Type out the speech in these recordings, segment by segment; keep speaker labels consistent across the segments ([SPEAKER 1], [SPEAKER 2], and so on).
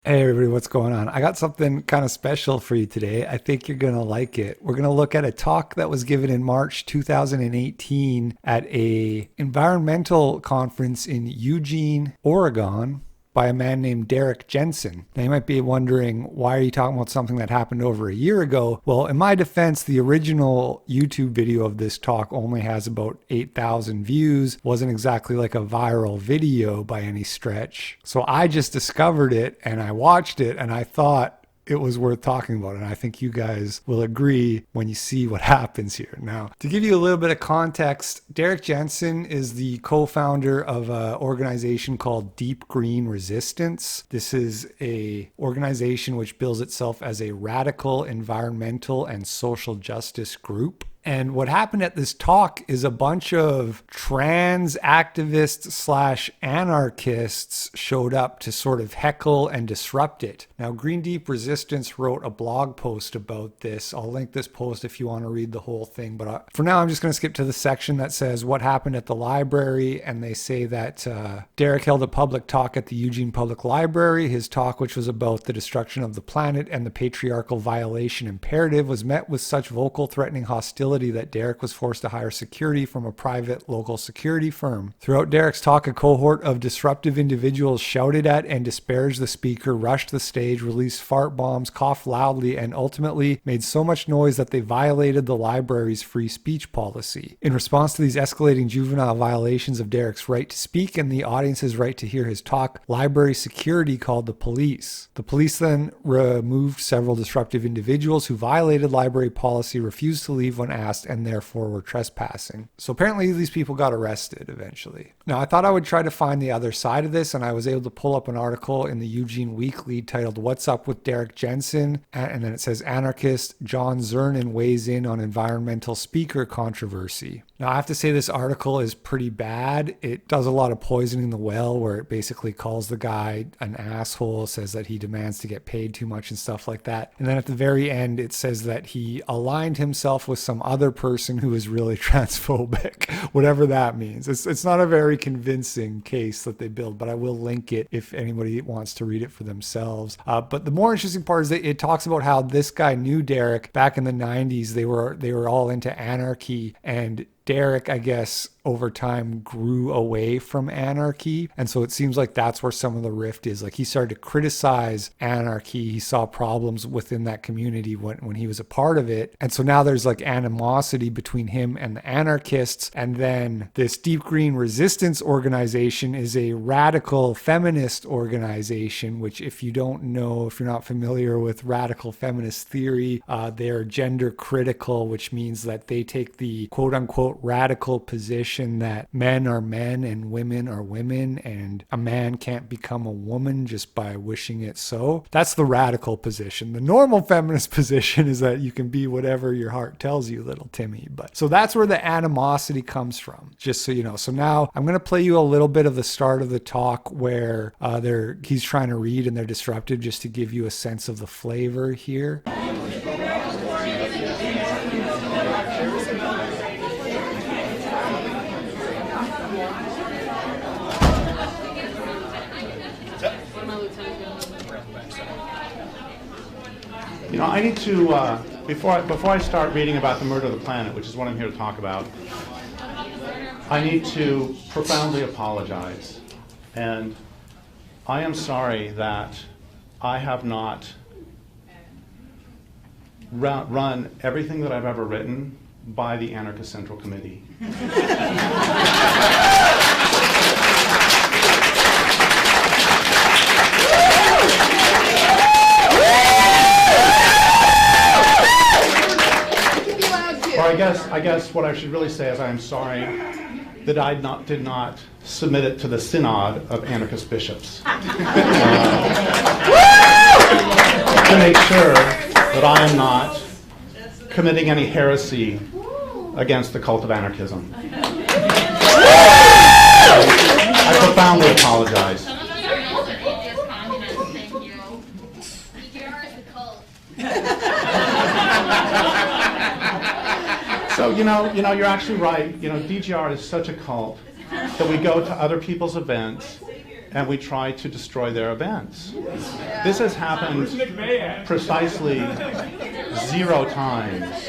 [SPEAKER 1] Hey everybody, what's going on? I got something kind of special for you today. I think you're going to like it. We're going to look at a talk that was given in March 2018 at a environmental conference in Eugene, Oregon by a man named Derek Jensen. Now you might be wondering, why are you talking about something that happened over a year ago? Well, in my defense, the original YouTube video of this talk only has about 8,000 views. Wasn't exactly like a viral video by any stretch. So I just discovered it and I watched it and I thought it was worth talking about. And I think you guys will agree when you see what happens here. Now, to give you a little bit of context, Derek Jensen is the co-founder of an organization called Deep Green Resistance. This is a organization which bills itself as a radical environmental and social justice group. And what happened at this talk is a bunch of trans activists slash anarchists showed up to sort of heckle and disrupt it. Now, Green Deep Resistance wrote a blog post about this. I'll link this post if you want to read the whole thing. But for now, I'm just going to skip to the section that says what happened at the library. And they say that Derek held a public talk at the Eugene Public Library. His talk, which was about the destruction of the planet and the patriarchal violation imperative, was met with such vocal threatening hostility that Derek was forced to hire security from a private local security firm. Throughout Derek's talk, a cohort of disruptive individuals shouted at and disparaged the speaker, rushed the stage, released fart bombs, coughed loudly, and ultimately made so much noise that they violated the library's free speech policy. In response to these escalating juvenile violations of Derek's right to speak and the audience's right to hear his talk, library security called the police. The police then removed several disruptive individuals who violated library policy, refused to leave when asked, and therefore were trespassing. So apparently these people got arrested eventually. Now, I thought I would try to find the other side of this, and I was able to pull up an article in the Eugene Weekly titled "What's Up with Derek Jensen?" And then it says anarchist John Zernin weighs in on environmental speaker controversy. Now, I have to say this article is pretty bad. It does a lot of poisoning the well, where it basically calls the guy an asshole, says that he demands to get paid too much and stuff like that. And then at the very end, it says that he aligned himself with some other person who is really transphobic, whatever that means. It's not a very convincing case that they build, but I will link it if anybody wants to read it for themselves. But the more interesting part is that it talks about how this guy knew Derek back in the 90s. They were all into anarchy, and Derek, I guess, over time grew away from anarchy. And so it seems like that's where some of the rift is. Like, he started to criticize anarchy. He saw problems within that community when he was a part of it. And so now there's like animosity between him and the anarchists. And then this Deep Green Resistance organization is a radical feminist organization, which, if you don't know, if you're not familiar with radical feminist theory, they're gender critical, which means that they take the quote unquote radical position that men are men and women are women, and a man can't become a woman just by wishing it so. That's the radical position. The normal feminist position is that you can be whatever your heart tells you, little Timmy. But so that's where the animosity comes from, just so you know. So now I'm going to play you a little bit of the start of the talk where he's trying to read and they're disrupted, just to give you a sense of the flavor here.
[SPEAKER 2] You know, I need to, before I start reading about the murder of the planet, which is what I'm here to talk about, I need to profoundly apologize. And I am sorry that I have not run everything that I've ever written by the Anarchist Central Committee. Or I guess what I should really say is I am sorry that I did not submit it to the Synod of Anarchist Bishops to make sure that I am not committing any heresy against the cult of anarchism. I profoundly apologize. So, you know, you're actually right. You know, DGR is such a cult that we go to other people's events and we try to destroy their events. This has happened precisely 0 times.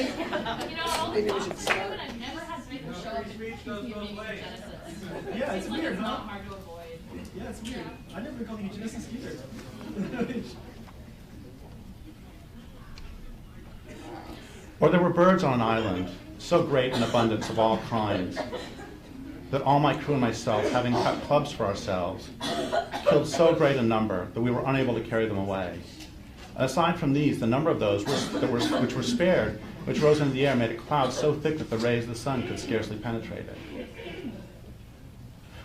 [SPEAKER 3] Yeah, it's weird, huh? Yeah, it's weird. I never called you Genesis either.
[SPEAKER 2] Or there were birds on an island, so great in abundance of all kinds, that all my crew and myself, having cut clubs for ourselves, killed so great a number that we were unable to carry them away. Aside from these, the number of those which were spared, which rose into the air, made a cloud so thick that the rays of the sun could scarcely penetrate it.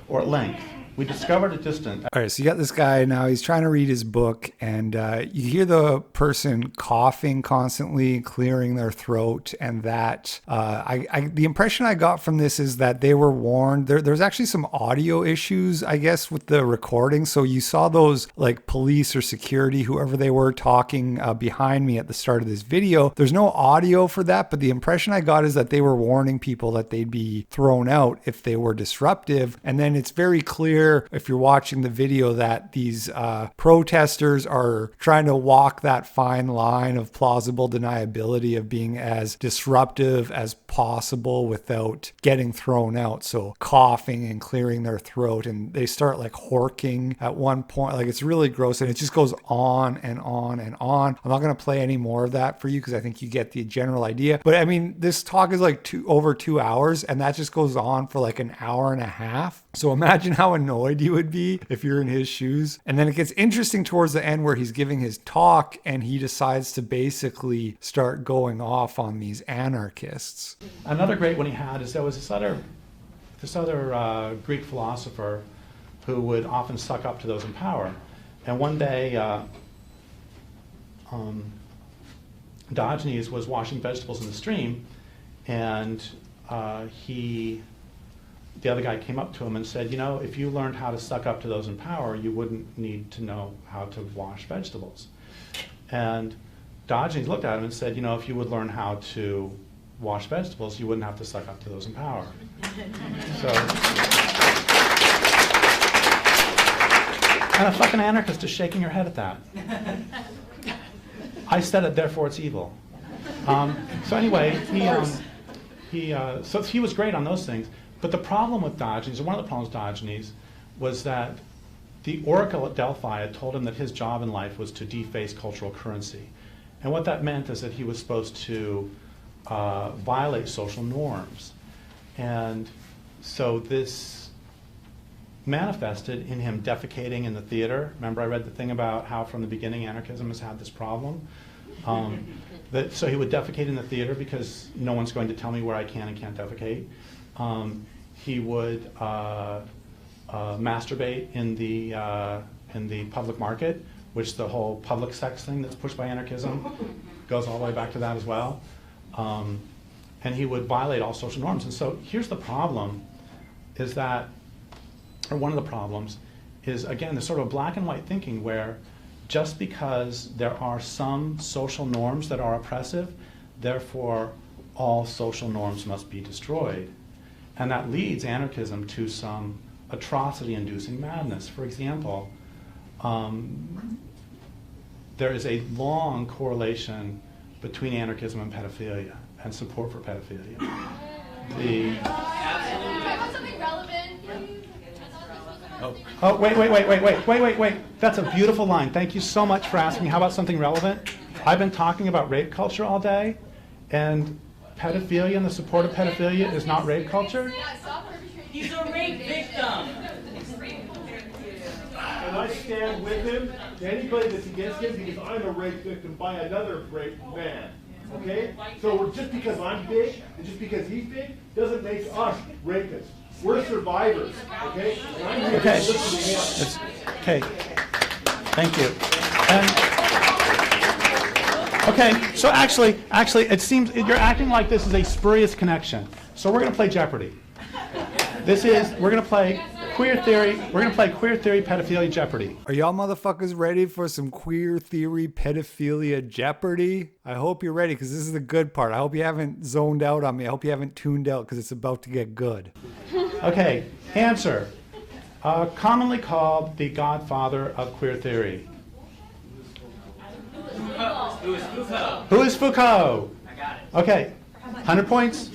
[SPEAKER 2] Or at length, we discovered a distant...
[SPEAKER 1] All right, so you got this guy now, he's trying to read his book, and you hear the person coughing constantly, clearing their throat, and that, the impression I got from this is that they were warned. There's actually some audio issues, I guess, with the recording, so you saw those, like, police or security, whoever they were, talking behind me at the start of this video. There's no audio for that, but the impression I got is that they were warning people that they'd be thrown out if they were disruptive, and then it's very clear if you're watching the video that these protesters are trying to walk that fine line of plausible deniability of being as disruptive as possible without getting thrown out. So coughing and clearing their throat, and they start like horking at one point. Like, it's really gross, and it just goes on and on and on. I'm not going to play any more of that for you because I think you get the general idea. But I mean, this talk is like over 2 hours, and that just goes on for like an hour and a half. So imagine how annoyed you would be if you're in his shoes. And then it gets interesting towards the end where he's giving his talk and he decides to basically start going off on these anarchists.
[SPEAKER 2] Another great one he had is there was this other Greek philosopher who would often suck up to those in power. And one day, Diogenes was washing vegetables in the stream, and the other guy came up to him and said, you know, if you learned how to suck up to those in power, you wouldn't need to know how to wash vegetables. And Diogenes looked at him and said, you know, if you would learn how to wash vegetables, you wouldn't have to suck up to those in power. So, and a fucking anarchist is shaking her head at that. I said it, therefore it's evil. So anyway, so he was great on those things. But the problem with Diogenes, or one of the problems with Diogenes, was that the oracle at Delphi had told him that his job in life was to deface cultural currency. And what that meant is that he was supposed to violate social norms. And so this manifested in him defecating in the theater. Remember, I read the thing about how from the beginning anarchism has had this problem? So he would defecate in the theater because no one's going to tell me where I can and can't defecate. He would masturbate in the public market, which the whole public sex thing that's pushed by anarchism goes all the way back to that as well. And he would violate all social norms. And so here's the problem, is that, or one of the problems, is again, this sort of black and white thinking where just because there are some social norms that are oppressive, therefore all social norms must be destroyed. And that leads anarchism to some atrocity-inducing madness. For example, there is a long correlation between anarchism and pedophilia and support for pedophilia. Wait. That's a beautiful line. Thank you so much for asking. How about something relevant? I've been talking about rape culture all day, and pedophilia and the support of pedophilia is not rape culture?
[SPEAKER 4] He's a rape victim.
[SPEAKER 5] And I stand with him to anybody that's against him because I'm a rape victim by another rape man. Okay? So just because I'm big and just because he's big doesn't make us rapists. We're survivors. Okay? And I'm here to listen to him.
[SPEAKER 2] Okay. Thank you. Okay, so actually, it seems you're acting like this is a spurious connection. So we're going to play Jeopardy. We're going to play queer theory. We're going to play queer theory, pedophilia, Jeopardy.
[SPEAKER 1] Are y'all motherfuckers ready for some queer theory, pedophilia, Jeopardy? I hope you're ready, because this is the good part. I hope you haven't zoned out on me. I hope you haven't tuned out, because it's about to get good.
[SPEAKER 2] Okay, answer. commonly called the godfather of queer theory.
[SPEAKER 4] Who is Foucault?
[SPEAKER 2] Who is Foucault?
[SPEAKER 4] I got it.
[SPEAKER 2] Okay, 100 points.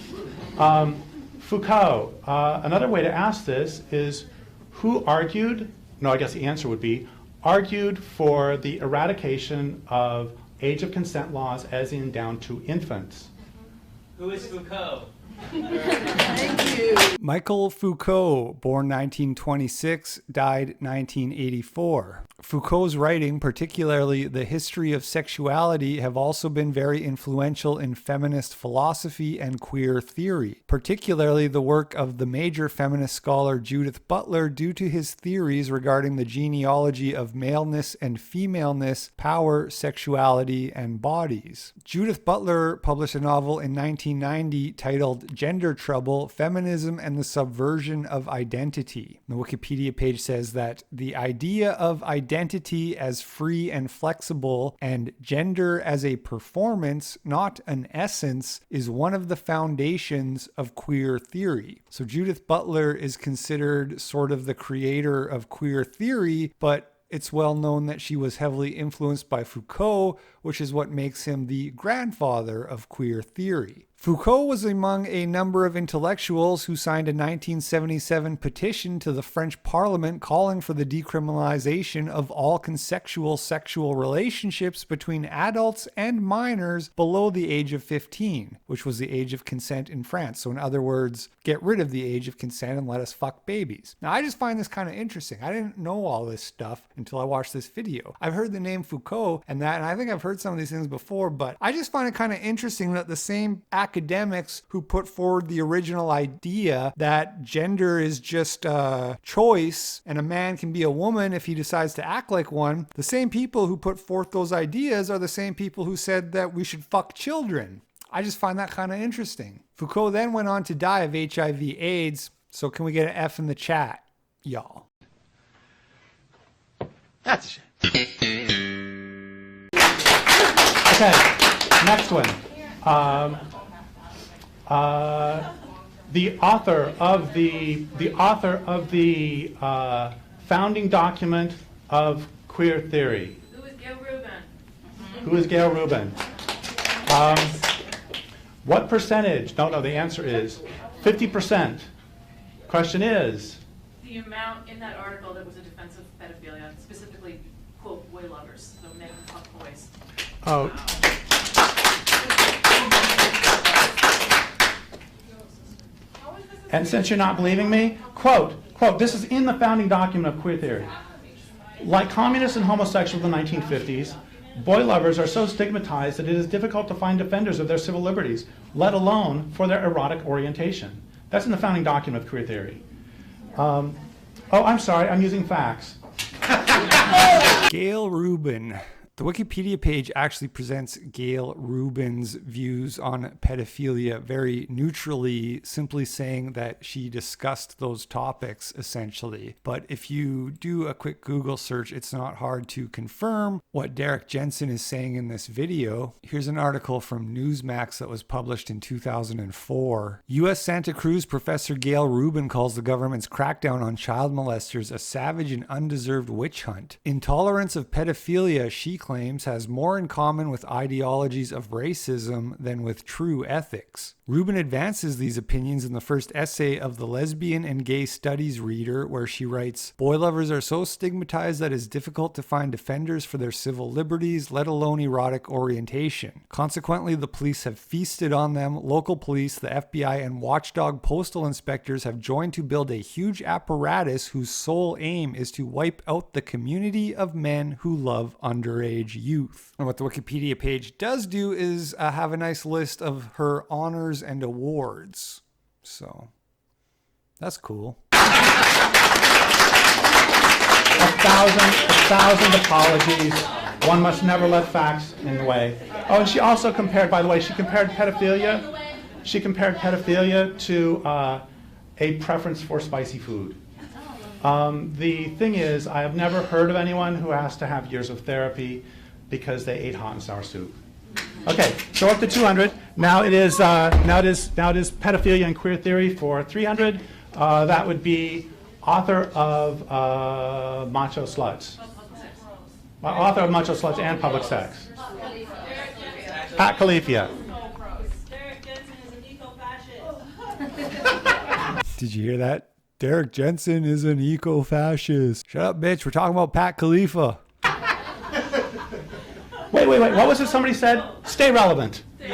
[SPEAKER 2] Foucault. Another way to ask this is who argued, no, I guess the answer would be, argued for the eradication of age of consent laws as in down to infants.
[SPEAKER 4] Who is Foucault?
[SPEAKER 1] Michael Foucault, born 1926, died 1984. Foucault's writing, particularly The History of Sexuality, have also been very influential in feminist philosophy and queer theory, particularly the work of the major feminist scholar Judith Butler due to his theories regarding the genealogy of maleness and femaleness, power, sexuality, and bodies. Judith Butler published a novel in 1990 titled Gender Trouble, Feminism and the Subversion of Identity. The Wikipedia page says that the idea of identity as free and flexible and gender as a performance, not an essence, is one of the foundations of queer theory. So Judith Butler is considered sort of the creator of queer theory, but it's well known that she was heavily influenced by Foucault, which is what makes him the grandfather of queer theory. Foucault was among a number of intellectuals who signed a 1977 petition to the French Parliament calling for the decriminalization of all consensual sexual relationships between adults and minors below the age of 15, which was the age of consent in France. So in other words, get rid of the age of consent and let us fuck babies. Now I just find this kind of interesting. I didn't know all this stuff until I watched this video. I've heard the name Foucault and I think I've heard some of these things before, but I just find it kind of interesting that the same academics who put forward the original idea that gender is just a choice and a man can be a woman if he decides to act like one, the same people who put forth those ideas are the same people who said that we should fuck children. I just find that kind of interesting. Foucault then went on to die of HIV/AIDS, so can we get an F in the chat, y'all?
[SPEAKER 2] That's a shame. Okay, next one. The author of the founding document of queer theory.
[SPEAKER 4] Who is Gail Rubin?
[SPEAKER 2] Who is Gail Rubin? What percentage? No, the answer is 50%. Question is?
[SPEAKER 6] The amount in that article that was a defense of pedophilia, specifically, quote, boy lovers, so men who fuck boys.
[SPEAKER 2] Oh. And since you're not believing me, quote, this is in the founding document of queer theory. Like communists and homosexuals in the 1950s, boy lovers are so stigmatized that it is difficult to find defenders of their civil liberties, let alone for their erotic orientation. That's in the founding document of queer theory. Oh, I'm sorry, I'm using facts.
[SPEAKER 1] Gail Rubin. The Wikipedia page actually presents Gail Rubin's views on pedophilia very neutrally, simply saying that she discussed those topics essentially. But if you do a quick Google search, it's not hard to confirm what Derek Jensen is saying in this video. Here's an article from Newsmax that was published in 2004. U.S. Santa Cruz professor Gail Rubin calls the government's crackdown on child molesters a savage and undeserved witch hunt. Intolerance of pedophilia, she claims, has more in common with ideologies of racism than with true ethics. Rubin advances these opinions in the first essay of the Lesbian and Gay Studies Reader, where she writes, "Boy lovers are so stigmatized that it is difficult to find defenders for their civil liberties, let alone erotic orientation. Consequently, the police have feasted on them. Local police, the FBI, and watchdog postal inspectors have joined to build a huge apparatus whose sole aim is to wipe out the community of men who love underage youth." And what the Wikipedia page does do is have a nice list of her honors and awards. So that's cool.
[SPEAKER 2] A thousand apologies. One must never let facts in the way. Oh, and she also compared, by the way, she compared pedophilia to a preference for spicy food. The thing is, I have never heard of anyone who has to have years of therapy because they ate hot and sour soup. Okay, so up to 200. Now it is pedophilia and queer theory for 300. That would be Author of Macho Sluts. Author of Macho Sluts and Public Sex. Pat Califia.
[SPEAKER 7] Derek Jensen is an eco-fascist.
[SPEAKER 1] Did you hear that? Derek Jensen is an eco-fascist. Shut up, bitch. We're talking about Pat Khalifa.
[SPEAKER 2] Wait. What was it somebody said? Stay relevant.
[SPEAKER 8] How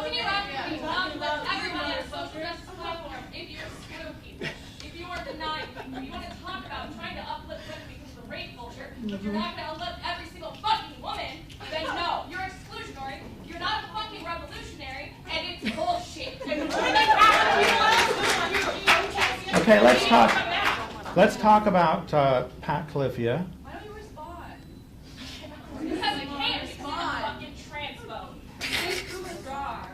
[SPEAKER 8] can you advocate uplift everyone on a social justice platform if you're screwing people? If you are denying people, you want to talk about trying to uplift women because of the rape culture, but you're not going to uplift every single fucking woman, then no, you're exclusionary, you're not a fucking revolutionary, and it's bullshit.
[SPEAKER 2] Okay, let's talk about Pat Califia.
[SPEAKER 8] Why don't you respond? Because you can't, because you're a fucking transphobe. This group is wrong.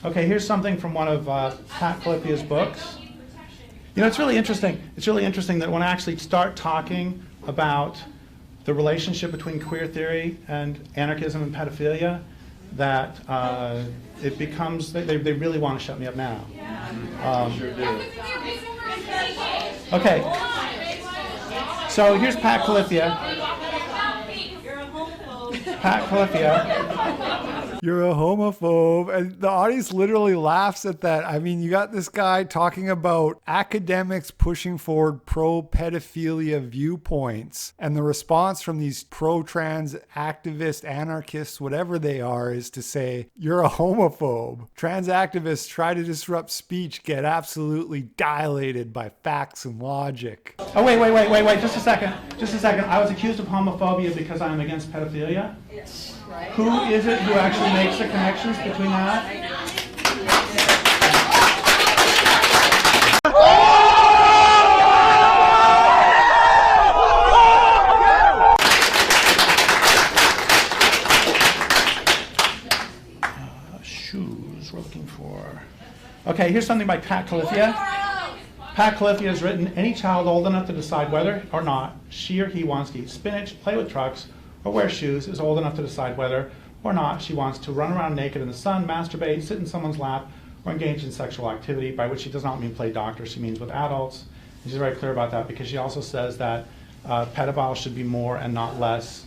[SPEAKER 2] Okay, here's something from one of Pat Califia's books. You know, it's really interesting. It's really interesting that when I actually start talking about the relationship between queer theory and anarchism and pedophilia, that it becomes, they really want to shut me up now. Okay, so here's Pat Califia.
[SPEAKER 7] You're a homophobe.
[SPEAKER 2] Pat Califia.
[SPEAKER 1] You're a homophobe. And the audience literally laughs at that. I mean, you got this guy talking about academics pushing forward pro-pedophilia viewpoints. And the response from these pro-trans activists, anarchists, whatever they are, is to say, you're a homophobe. Trans activists try to disrupt speech, get absolutely dilated by facts and logic.
[SPEAKER 2] Oh, wait, just a second. I was accused of homophobia because I'm against pedophilia?
[SPEAKER 7] Yes. Right.
[SPEAKER 2] Who is it who actually makes the connections between that? Shoes we're looking for. Okay, here's something by Pat Califia. Pat Califia has written, any child old enough to decide whether or not she or he wants to eat spinach, play with trucks, or wear shoes is old enough to decide whether or not she wants to run around naked in the sun, masturbate, sit in someone's lap, or engage in sexual activity, by which she does not mean play doctor, she means with adults. And she's very clear about that because she also says that pedophiles should be more and not less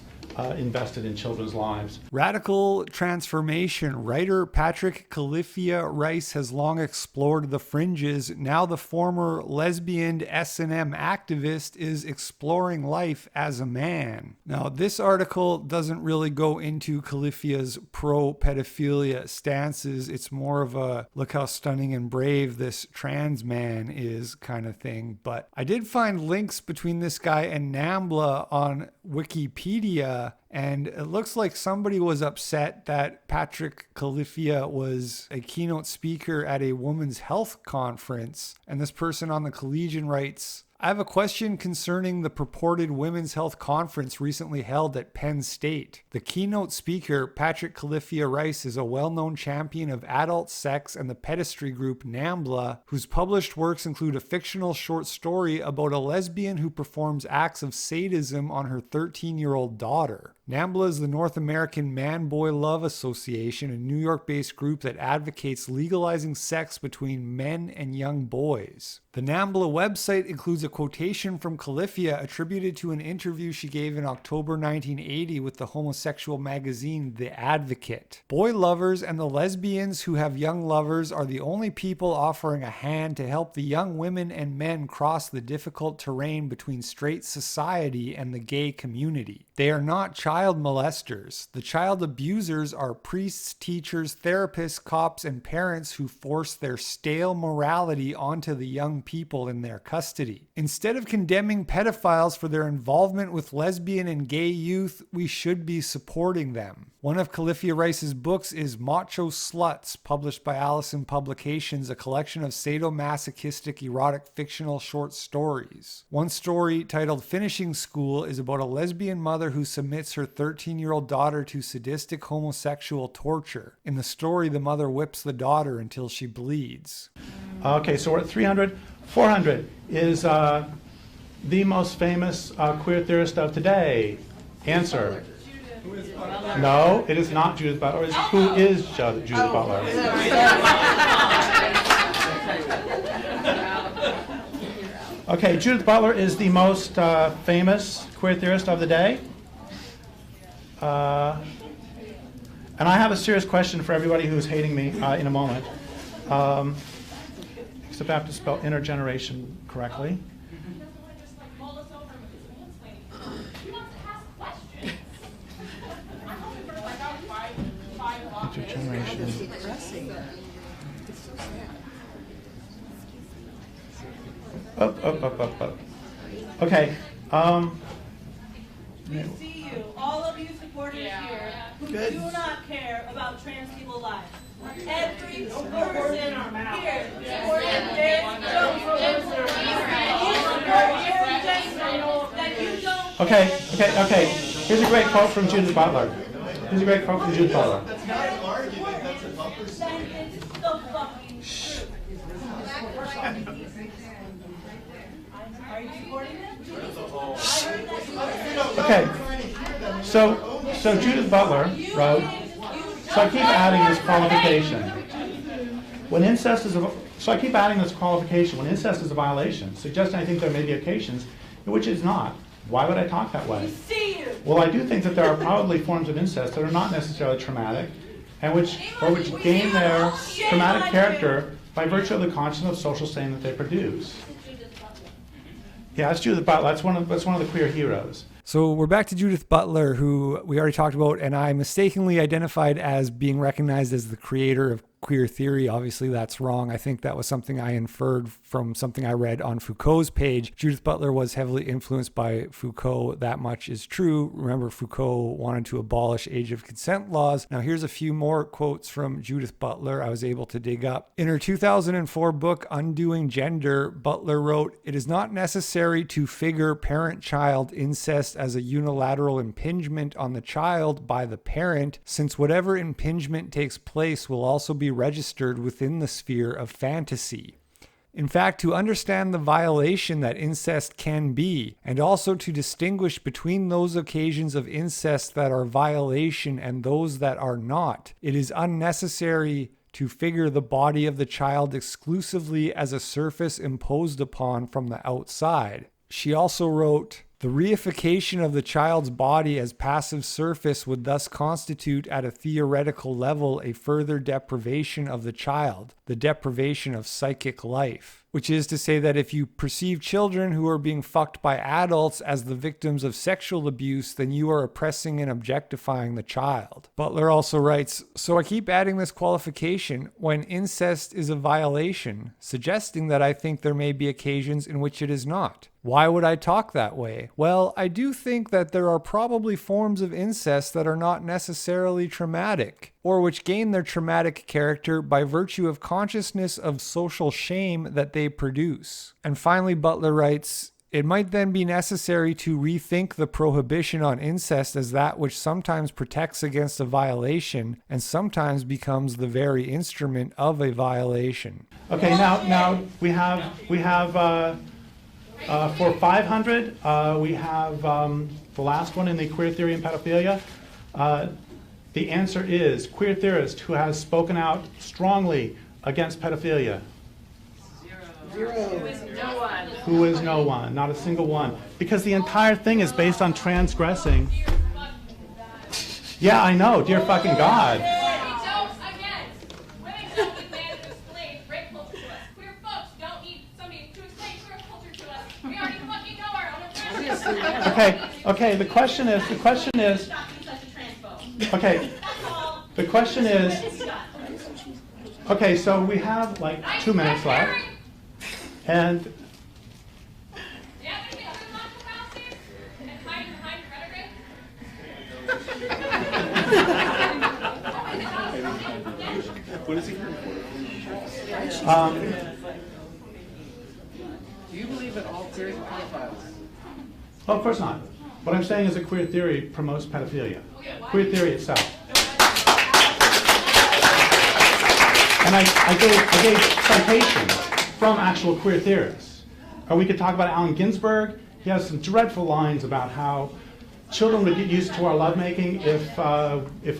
[SPEAKER 2] invested in children's lives.
[SPEAKER 1] Radical transformation. Writer Patrick Califia Rice has long explored the fringes. Now the former lesbian S&M activist is exploring life as a man. Now, this article doesn't really go into Califia's pro-pedophilia stances. It's more of a look how stunning and brave this trans man is kind of thing. But I did find links between this guy and NAMBLA on Wikipedia. And it looks like somebody was upset that Patrick Califia was a keynote speaker at a women's health conference. And this person on the Collegian writes, I have a question concerning the purported women's health conference recently held at Penn State. The keynote speaker, Patrick Califia Rice, is a well-known champion of adult sex and the pedestry group NAMBLA, whose published works include a fictional short story about a lesbian who performs acts of sadism on her 13-year-old daughter. NAMBLA is the North American Man-Boy Love Association, a New York-based group that advocates legalizing sex between men and young boys. The NAMBLA website includes a quotation from Califia attributed to an interview she gave in October 1980 with the homosexual magazine The Advocate. Boy lovers and the lesbians who have young lovers are the only people offering a hand to help the young women and men cross the difficult terrain between straight society and the gay community. They are not child molesters. The child abusers are priests, teachers, therapists, cops, and parents who force their stale morality onto the young people in their custody. Instead of condemning pedophiles for their involvement with lesbian and gay youth, we should be supporting them. One of Califia Rice's books is Macho Sluts, published by Allison Publications, a collection of sadomasochistic erotic fictional short stories. One story, titled Finishing School, is about a lesbian mother who submits her 13-year-old daughter to sadistic homosexual torture. In the story, the mother whips the daughter until she bleeds.
[SPEAKER 2] Okay, so we're at 300. 400 is the most famous queer theorist of today. Answer. No, it is not Judith Butler. Who is Judith Butler? Okay, Judith Butler is the most famous queer theorist of the day. And I have a serious question for everybody who's hating me in a moment. Except I have to spell intergeneration correctly.
[SPEAKER 8] He doesn't want to just like mull us over with his mansplaining. He wants to ask questions. I'm hoping for like about five walk
[SPEAKER 2] Intergeneration. Up. Okay.
[SPEAKER 7] We see you, all of you supporters here, who do not care about trans people's lives. Every person here supports that you don't.
[SPEAKER 2] Okay. Here's a great quote from Judith Butler.
[SPEAKER 5] That's not an argument, that's a bumper
[SPEAKER 7] Then
[SPEAKER 5] sticker.
[SPEAKER 7] it's the fucking truth. Are you supporting this?
[SPEAKER 2] Okay. So Judith Butler wrote. So I keep adding this qualification. When incest is when incest is a violation, suggesting I think there may be occasions in which it's not. Why would I talk that way?
[SPEAKER 7] See you.
[SPEAKER 2] Well, I do think that there are probably forms of incest that are not necessarily traumatic, and which gain their traumatic character by virtue of the consciousness of social stain that they produce. Yeah, that's Judith Butler. That's one of the queer heroes.
[SPEAKER 1] So we're back to Judith Butler, who we already talked about, and I mistakenly identified as being recognized as the creator of queer theory. Obviously, that's wrong. I think that was something I inferred from something I read on Foucault's page. Judith Butler was heavily influenced by Foucault. That much is true. Remember, Foucault wanted to abolish age of consent laws. Now, here's a few more quotes from Judith Butler I was able to dig up. In her 2004 book, Undoing Gender, Butler wrote, "It is not necessary to figure parent-child incest as a unilateral impingement on the child by the parent, since whatever impingement takes place will also be registered within the sphere of fantasy. In fact, to understand the violation that incest can be, and also to distinguish between those occasions of incest that are violation and those that are not, it is unnecessary to figure the body of the child exclusively as a surface imposed upon from the outside." She also wrote, "The reification of the child's body as passive surface would thus constitute at a theoretical level a further deprivation of the child, the deprivation of psychic life." Which is to say that if you perceive children who are being fucked by adults as the victims of sexual abuse, then you are oppressing and objectifying the child. Butler also writes, "So I keep adding this qualification, when incest is a violation, suggesting that I think there may be occasions in which it is not. Why would I talk that way? Well, I do think that there are probably forms of incest that are not necessarily traumatic, or which gain their traumatic character by virtue of consciousness of social shame that they produce." And finally, Butler writes, "It might then be necessary to rethink the prohibition on incest as that which sometimes protects against a violation and sometimes becomes the very instrument of a violation."
[SPEAKER 2] Okay, now we have for 500, we have the last one in the queer theory and pedophilia. The answer is queer theorist who has spoken out strongly against pedophilia.
[SPEAKER 6] Zero. Who is no one.
[SPEAKER 2] Who is no one, not a single one. Because the entire thing is based on transgressing. Yeah, I know, dear fucking God. Okay, the question is, okay, so we have like 2 minutes left, and
[SPEAKER 9] What is he here
[SPEAKER 10] Do you believe that all queers are pedophiles?
[SPEAKER 2] well, of course not. What I'm saying is that queer theory promotes pedophilia. Queer theory itself. And I gave citations from actual queer theorists. Or we could talk about Allen Ginsberg. He has some dreadful lines about how children would get used to our lovemaking if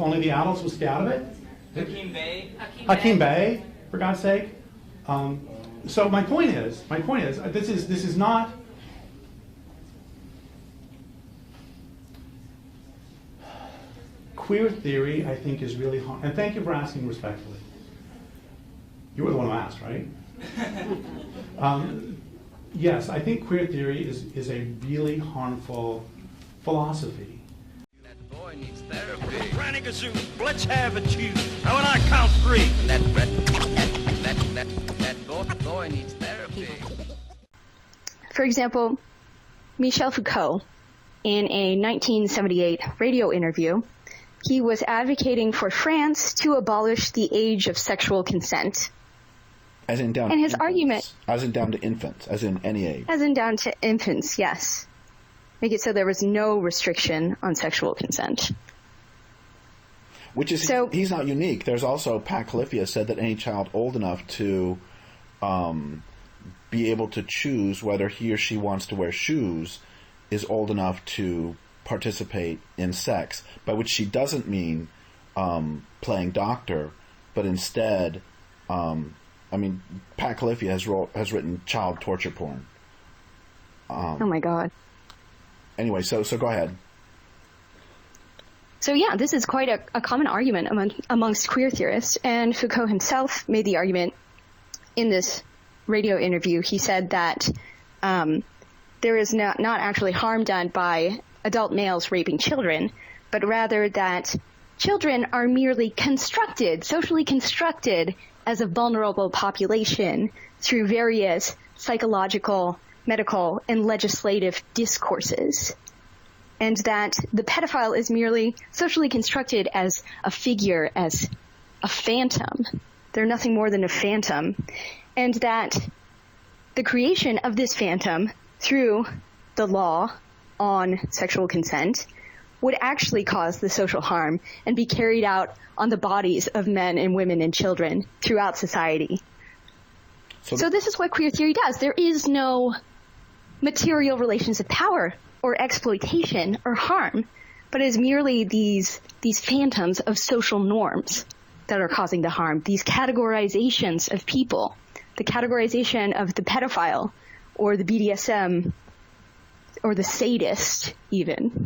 [SPEAKER 2] only the adults would stay out of it.
[SPEAKER 4] Hakeem Bey.
[SPEAKER 2] Hakeem Bey, for God's sake. So my point is, this is not. Queer theory, I think, is really hard. And thank you for asking respectfully. You were the one who asked, right? Yes, I think queer theory is a really harmful philosophy.
[SPEAKER 9] That boy needs therapy. Granny Gazoo, let's have a chew. Now when I count three. That boy needs therapy.
[SPEAKER 11] For example, Michel Foucault, in a 1978 radio interview, he was advocating for France to abolish the age of sexual consent.
[SPEAKER 12] As in down
[SPEAKER 11] and
[SPEAKER 12] to
[SPEAKER 11] his
[SPEAKER 12] infants.
[SPEAKER 11] argument,
[SPEAKER 12] As in down to infants, as in any age.
[SPEAKER 11] as in down to infants, yes. Make it so there was no restriction on sexual consent.
[SPEAKER 12] Which is,
[SPEAKER 11] So-
[SPEAKER 12] he's not unique. There's also, Pat Califia said that any child old enough to be able to choose whether he or she wants to wear shoes is old enough to participate in sex, by which she doesn't mean playing doctor, but instead, Pat Califia has written child torture porn.
[SPEAKER 11] Oh my God.
[SPEAKER 12] Anyway, so go ahead.
[SPEAKER 11] So yeah, this is quite a common argument amongst queer theorists, and Foucault himself made the argument in this radio interview. He said that there is not actually harm done by adult males raping children, but rather that children are merely socially constructed as a vulnerable population through various psychological, medical, and legislative discourses. And that the pedophile is merely socially constructed as a figure, as a phantom. They're nothing more than a phantom. And that the creation of this phantom through the law on sexual consent would actually cause the social harm and be carried out on the bodies of men and women and children throughout society. So this is what queer theory does. There is no material relations of power or exploitation or harm, but it is merely these phantoms of social norms that are causing the harm, these categorizations of people, the categorization of the pedophile or the BDSM or the sadist even.